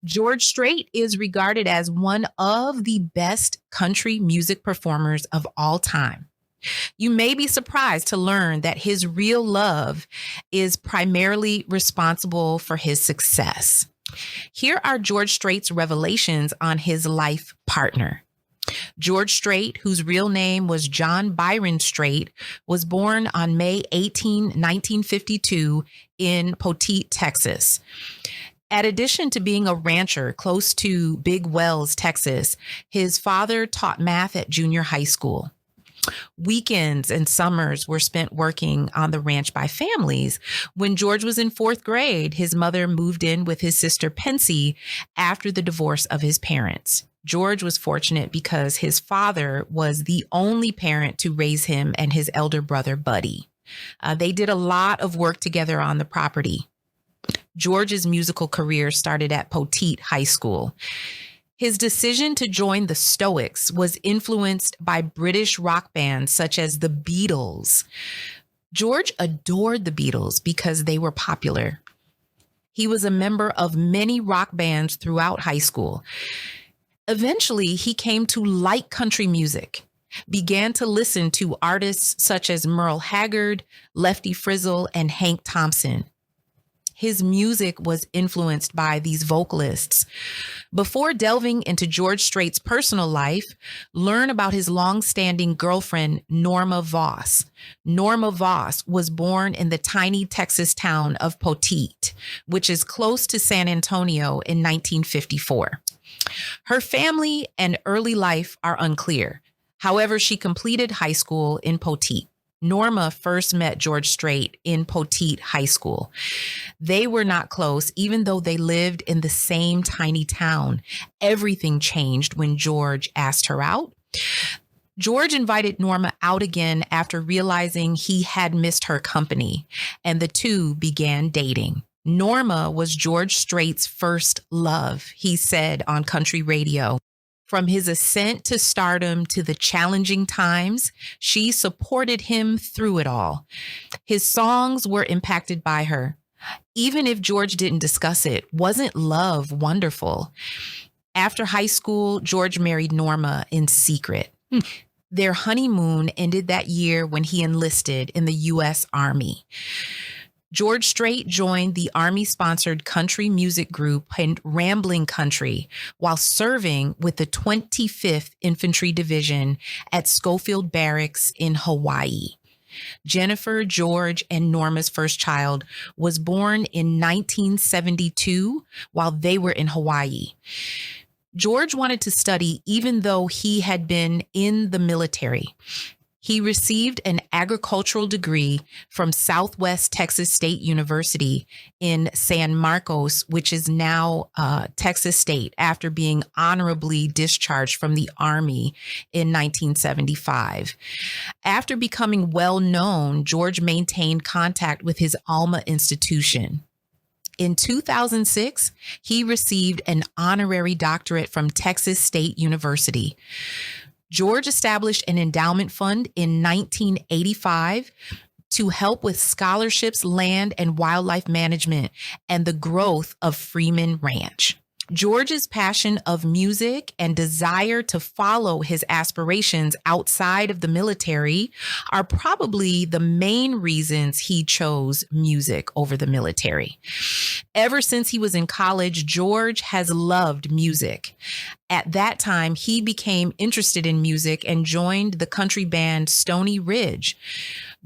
George Strait is regarded as one of the best country music performers of all time. You may be surprised to learn that his real love is primarily responsible for his success. Here are George Strait's revelations on his life partner. George Strait, whose real name was John Byron Strait, was born on May 18, 1952 in Poteet, Texas. In addition to being a rancher close to Big Wells, Texas, his father taught math at junior high school. Weekends and summers were spent working on the ranch by families. When George was in fourth grade, his mother moved in with his sister Pensy after the divorce of his parents. George was fortunate because his father was the only parent to raise him and his elder brother, Buddy. They did a lot of work together on the property. George's musical career started at Poteet High School. His decision to join the Stoics was influenced by British rock bands such as the Beatles. George adored the Beatles because they were popular. He was a member of many rock bands throughout high school. Eventually, he came to like country music, began to listen to artists such as Merle Haggard, Lefty Frizzle, and Hank Thompson. His music was influenced by these vocalists. Before delving into George Strait's personal life, learn about his long-standing girlfriend, Norma Voss. Norma Voss was born in the tiny Texas town of Poteet, which is close to San Antonio, in 1954. Her family and early life are unclear. However, she completed high school in Poteet. Norma first met George Strait in Poteet High School. They were not close, even though they lived in the same tiny town. Everything changed when George asked her out. George invited Norma out again after realizing he had missed her company, and the two began dating. Norma was George Strait's first love, he said on country radio. From his ascent to stardom to the challenging times, she supported him through it all. His songs were impacted by her. Even if George didn't discuss it, wasn't love wonderful? After high school, George married Norma in secret. Their honeymoon ended that year when he enlisted in the U.S. Army. George Strait joined the Army-sponsored country music group Rambling Country while serving with the 25th Infantry Division at Schofield Barracks in Hawaii. Jennifer, George, and Norma's first child was born in 1972 while they were in Hawaii. George wanted to study even though he had been in the military. He received an agricultural degree from Southwest Texas State University in San Marcos, which is now Texas State, after being honorably discharged from the Army in 1975. After becoming well known, George maintained contact with his alma institution. In 2006, he received an honorary doctorate from Texas State University. George established an endowment fund in 1985 to help with scholarships, land and wildlife management, and the growth of Freeman Ranch. George's passion of music and desire to follow his aspirations outside of the military are probably the main reasons he chose music over the military. Ever since he was in college, George has loved music. At that time, he became interested in music and joined the country band Stony Ridge.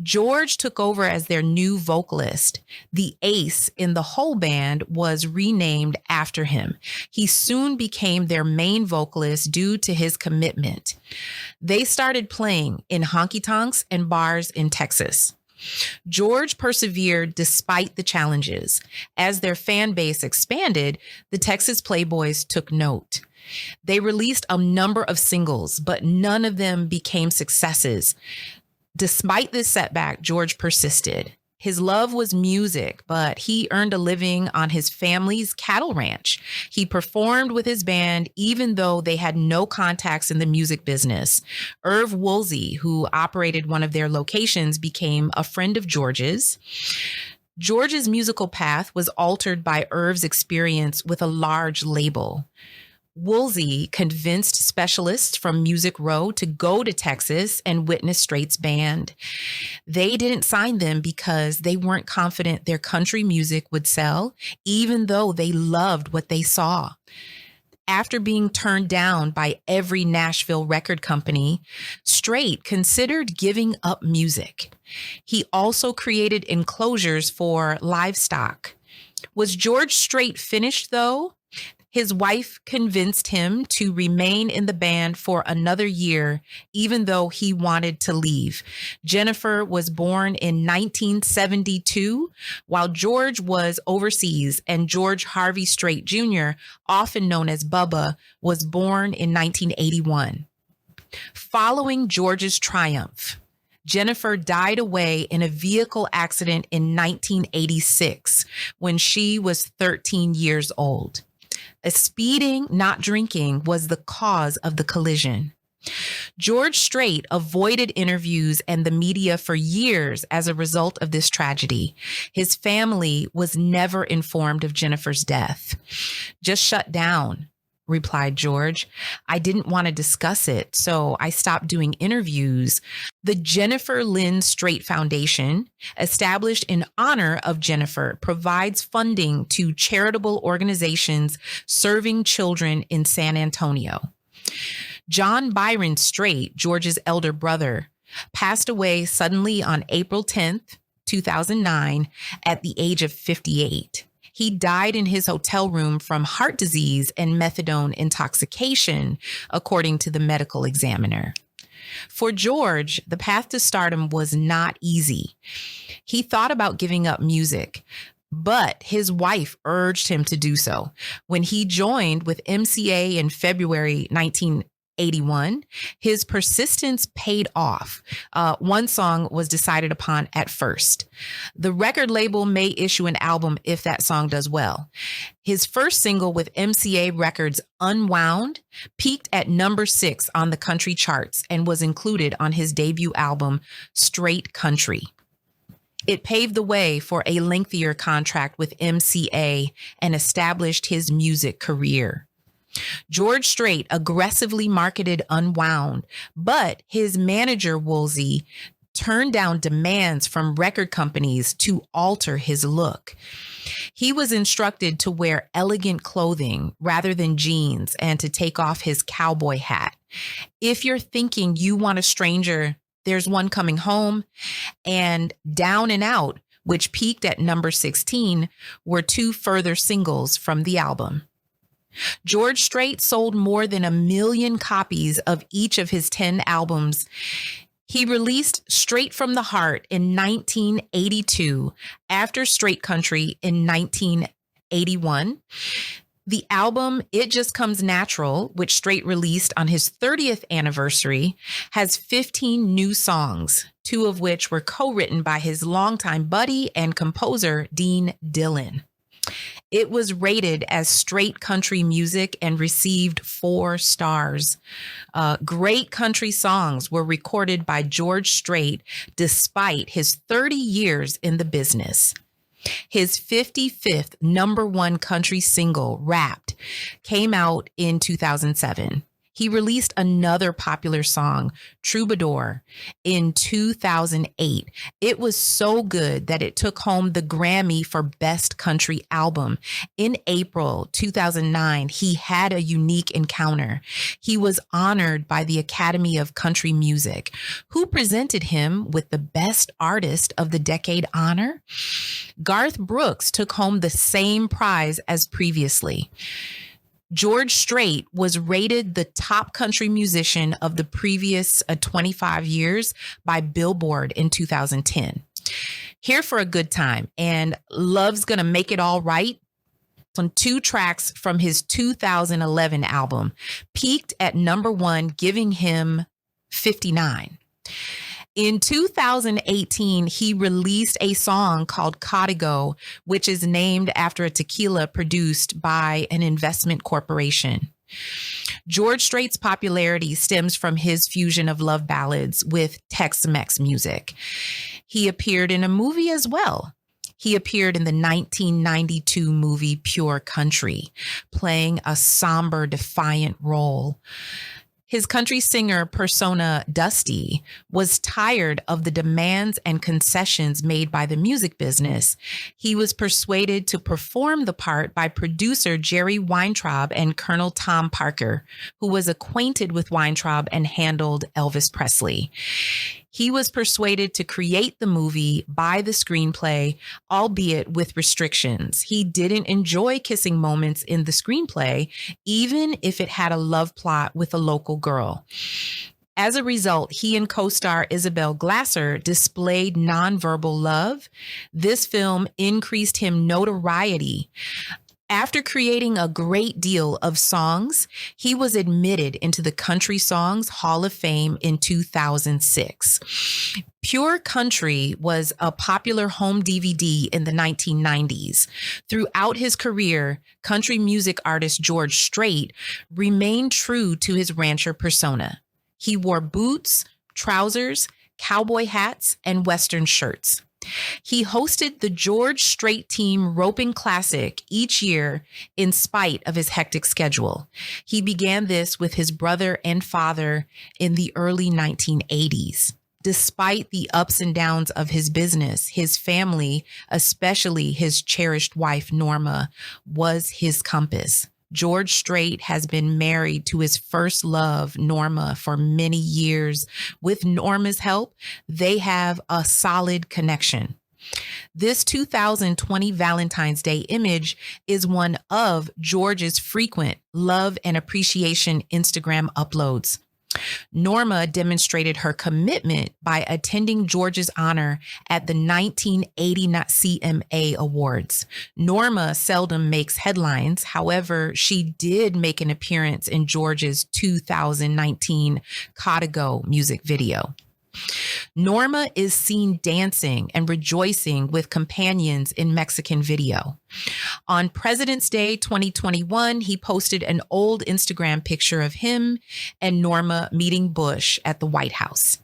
George took over as their new vocalist. The ace in the whole band was renamed after him. He soon became their main vocalist due to his commitment. They started playing in honky-tonks and bars in Texas. George persevered despite the challenges. As their fan base expanded, the Texas Playboys took note. They released a number of singles, but none of them became successes. Despite this setback, George persisted. His love was music, but he earned a living on his family's cattle ranch. He performed with his band even though they had no contacts in the music business. Irv Woolsey, who operated one of their locations, became a friend of George's. George's musical path was altered by Irv's experience with a large label. Woolsey convinced specialists from Music Row to go to Texas and witness Strait's band. They didn't sign them because they weren't confident their country music would sell, even though they loved what they saw. After being turned down by every Nashville record company, Strait considered giving up music. He also created enclosures for livestock. Was George Strait finished, though? His wife convinced him to remain in the band for another year, even though he wanted to leave. Jennifer was born in 1972, while George was overseas, and George Harvey Strait Jr., often known as Bubba, was born in 1981. Following George's triumph, Jennifer died away in a vehicle accident in 1986 when she was 13 years old. Speeding, not drinking, was the cause of the collision. George Strait avoided interviews and the media for years as a result of this tragedy. His family was never informed of Jennifer's death. "Just shut down," replied George. "I didn't want to discuss it, so I stopped doing interviews." The Jennifer Lynn Strait Foundation, established in honor of Jennifer, provides funding to charitable organizations serving children in San Antonio. John Byron Strait, George's elder brother, passed away suddenly on April 10th, 2009, at the age of 58. He died in his hotel room from heart disease and methadone intoxication, according to the medical examiner. For George, the path to stardom was not easy. He thought about giving up music, but his wife urged him to do so. When he joined with MCA in February 1981, his persistence paid off. One song was decided upon at first. The record label may issue an album if that song does well. His first single with MCA Records, Unwound, peaked at number 6 on the country charts and was included on his debut album, Straight Country. It paved the way for a lengthier contract with MCA and established his music career. George Strait aggressively marketed Unwound, but his manager, Woolsey, turned down demands from record companies to alter his look. He was instructed to wear elegant clothing rather than jeans and to take off his cowboy hat. If you're thinking You Want a Stranger, There's One Coming Home, and Down and Out, which peaked at number 16, were two further singles from the album. George Strait sold more than 1 million copies of each of his 10 albums. He released Straight from the Heart in 1982, after Straight Country in 1981. The album It Just Comes Natural, which Strait released on his 30th anniversary, has 15 new songs, 2 of which were co-written by his longtime buddy and composer, Dean Dillon. It was rated as straight country music and received 4 stars. Great country songs were recorded by George Strait despite his 30 years in the business. His 55th number 1 country single, Wrapped, came out in 2007. He released another popular song, Troubadour, in 2008. It was so good that it took home the Grammy for Best Country Album. In April 2009, he had a unique encounter. He was honored by the Academy of Country Music, who presented him with the Best Artist of the Decade honor. Garth Brooks took home the same prize as previously. George Strait was rated the top country musician of the previous 25 years by Billboard in 2010. Here for a good time, and Love's Gonna Make It All Right, on 2 tracks from his 2011 album, peaked at number 1, giving him 59. In 2018, he released a song called Código, which is named after a tequila produced by an investment corporation. George Strait's popularity stems from his fusion of love ballads with Tex-Mex music. He appeared in a movie as well. He appeared in the 1992 movie Pure Country, playing a somber, defiant role. His country singer persona, Dusty, was tired of the demands and concessions made by the music business. He was persuaded to perform the part by producer Jerry Weintraub and Colonel Tom Parker, who was acquainted with Weintraub and handled Elvis Presley. He was persuaded to create the movie by the screenplay, albeit with restrictions. He didn't enjoy kissing moments in the screenplay, even if it had a love plot with a local girl. As a result, he and co-star Isabel Glasser displayed nonverbal love. This film increased him notoriety. After creating a great deal of songs, he was admitted into the Country Songs Hall of Fame in 2006. Pure Country was a popular home DVD in the 1990s. Throughout his career, country music artist George Strait remained true to his rancher persona. He wore boots, trousers, cowboy hats, and Western shirts. He hosted the George Strait Team Roping Classic each year in spite of his hectic schedule. He began this with his brother and father in the early 1980s. Despite the ups and downs of his business, his family, especially his cherished wife, Norma, was his compass. George Strait has been married to his first love, Norma, for many years. With Norma's help, they have a solid connection. This 2020 Valentine's Day image is one of George's frequent love and appreciation Instagram uploads. Norma demonstrated her commitment by attending George's honor at the 1980 CMA Awards. Norma seldom makes headlines. However, she did make an appearance in George's 2019 Código music video. Norma is seen dancing and rejoicing with companions in Mexican video. On President's Day 2021, he posted an old Instagram picture of him and Norma meeting Bush at the White House.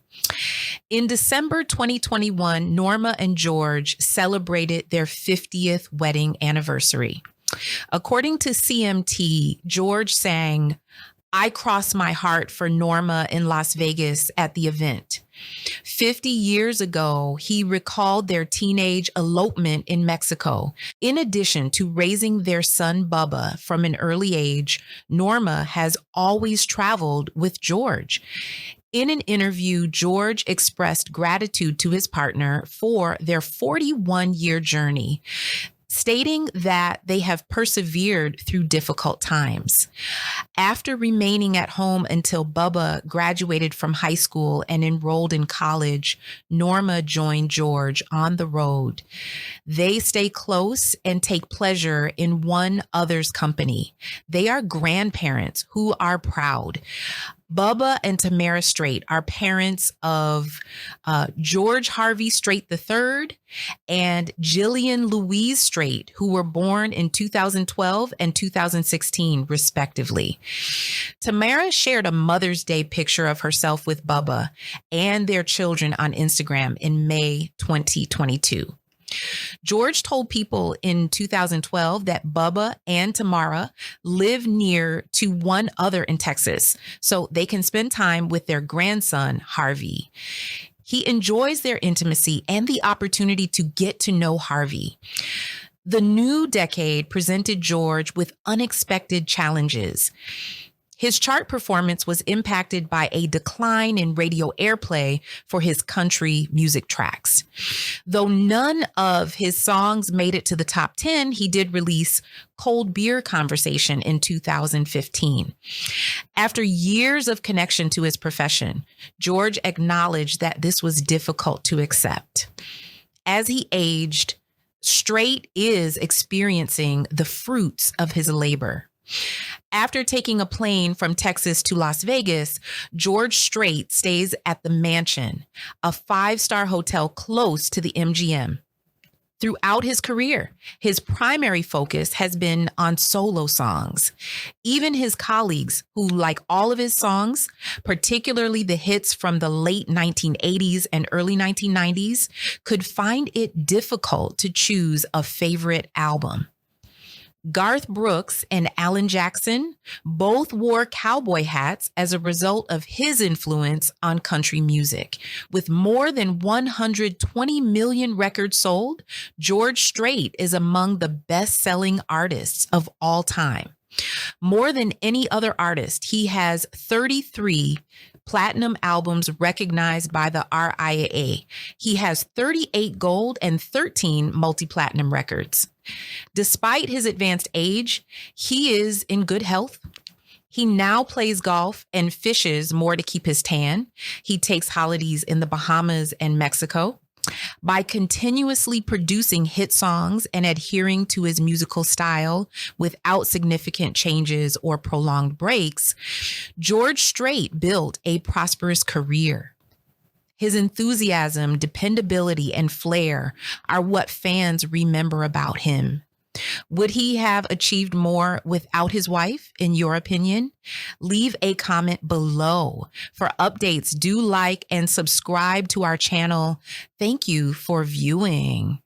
In December 2021, Norma and George celebrated their 50th wedding anniversary. According to CMT, George sang, "I Cross My Heart" for Norma in Las Vegas at the event. 50 years ago, he recalled their teenage elopement in Mexico. In addition to raising their son Bubba from an early age, Norma has always traveled with George. In an interview, George expressed gratitude to his partner for their 41-year journey, stating that they have persevered through difficult times. After remaining at home until Bubba graduated from high school and enrolled in college, Norma joined George on the road. They stay close and take pleasure in one another's company. They are grandparents who are proud. Bubba and Tamara Strait are parents of George Harvey Strait III and Jillian Louise Strait, who were born in 2012 and 2016, respectively. Tamara shared a Mother's Day picture of herself with Bubba and their children on Instagram in May 2022. George told people in 2012 that Bubba and Tamara live near to one other in Texas, so they can spend time with their grandson, Harvey. He enjoys their intimacy and the opportunity to get to know Harvey. The new decade presented George with unexpected challenges. His chart performance was impacted by a decline in radio airplay for his country music tracks. Though none of his songs made it to the top 10, he did release Cold Beer Conversation in 2015. After years of connection to his profession, George acknowledged that this was difficult to accept. As he aged, Strait is experiencing the fruits of his labor. After taking a plane from Texas to Las Vegas, George Strait stays at the Mansion, a 5-star hotel close to the MGM. Throughout his career, his primary focus has been on solo songs. Even his colleagues, who like all of his songs, particularly the hits from the late 1980s and early 1990s, could find it difficult to choose a favorite album. Garth Brooks and Alan Jackson both wore cowboy hats as a result of his influence on country music. With more than 120 million records sold, George Strait is among the best-selling artists of all time. More than any other artist, he has 33 platinum albums recognized by the RIAA. He has 38 gold and 13 multi-platinum records. Despite his advanced age, he is in good health. He now plays golf and fishes more to keep his tan. He takes holidays in the Bahamas and Mexico. By continuously producing hit songs and adhering to his musical style without significant changes or prolonged breaks, George Strait built a prosperous career. His enthusiasm, dependability, and flair are what fans remember about him. Would he have achieved more without his wife, in your opinion? Leave a comment below. For updates, do like and subscribe to our channel. Thank you for viewing.